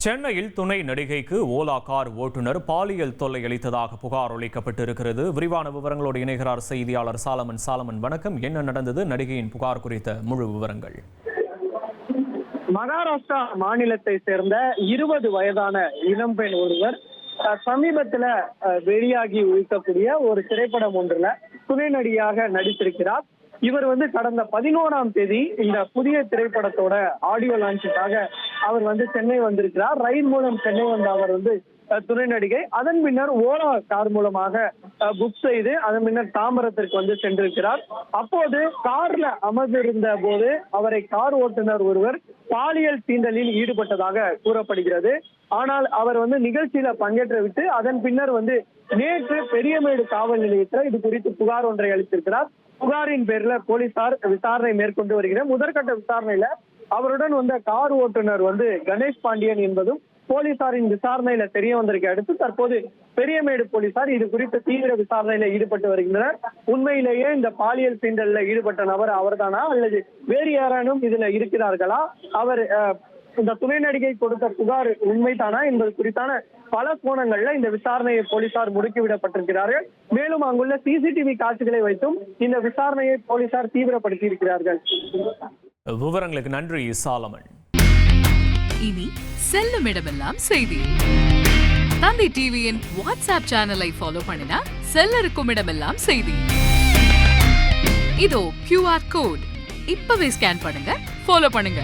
சென்னையில் துணை நடிகைக்கு ஓலா கார் ஓட்டுநர் பாலியல் தொல்லை அளித்ததாக புகார் அளிக்கப்பட்டிருக்கிறது. விரிவான விவரங்களோடு இணைகிறார் செய்தியாளர் சாலமன். வணக்கம். என்ன நடந்தது? நடிகையின் புகார் குறித்த முழு விவரங்கள். மகாராஷ்டிரா மாநிலத்தை சேர்ந்த 20 வயதான இளம்பெண் ஒருவர் சமீபத்துல வெளியாகி இருக்கக்கூடிய ஒரு திரைப்படம் ஒன்றுல துணை நடிகையாக நடித்திருக்கிறார். இவர் கடந்த 11ஆம் தேதி இந்த புதிய திரைப்படத்தோட ஆடியோ லான்ச்சுக்காக அவர் சென்னை வந்திருக்கிறார். ரயில் மூலம் சென்னை வந்த அவர் துணை நடிகை. அதன் பின்னர் ஓலா கார் மூலமாக புக் செய்து அதன் பின்னர் தாம்பரத்திற்கு சென்றிருக்கிறார். அப்போது கார்ல அமர்ந்திருந்த போது அவரை கார் ஓட்டுநர் ஒருவர் பாலியல் தீண்டலில் ஈடுபட்டதாக கூறப்படுகிறது. ஆனால் அவர் நிகழ்ச்சியில பங்கேற்று விட்டு அதன் பின்னர் நேற்று பெரியமேடு காவல் நிலையத்தில் இது குறித்து புகார் ஒன்றை அளித்திருக்கிறார். புகாரின் பேர்ல போலீசார் விசாரணை மேற்கொண்டு வருகிற முதற்கட்ட விசாரணையில அவருடன் வந்த கார் ஓட்டுநர் கணேஷ் பாண்டியன் என்பதும் போலீசாரின் விசாரணையில தெரிய வந்திருக்க அடுத்து தற்போது பெரியமேடு போலீசார் இது குறித்து தீவிர விசாரணையில ஈடுபட்டு வருகின்றனர். உண்மையிலேயே இந்த பாலியல் தீண்டல்ல ஈடுபட்ட நபர் அவர்தானா அல்லது வேறு யாரானும் இதுல இருக்கிறார்களா, அவர் இந்த துணை நடிகை கொடுத்த புகார் உண்மைதானா என்பது குறித்தான பல கோணங்கள்ல இந்த விசாரணையை போலீசார் முடுக்கிவிடப்பட்டிருக்கிறார்கள். மேலும் அங்குள்ள சிசிடிவி காட்சிகளை வைத்தும் இந்த விசாரணையை போலீசார் தீவிரப்படுத்தி இருக்கிறார்கள். விவரங்களுக்கு நன்றி சாலமன். இனி செல்லும் இடமெல்லாம் செய்தி. தந்தை டிவியின் வாட்ஸ்அப் சேனலை ஃபாலோ பண்ணினா செல்லருக்கும் இடமெல்லாம் செய்தி. இதோ QR கோட் இப்பவே ஸ்கேன் பண்ணுங்க, ஃபாலோ பண்ணுங்க.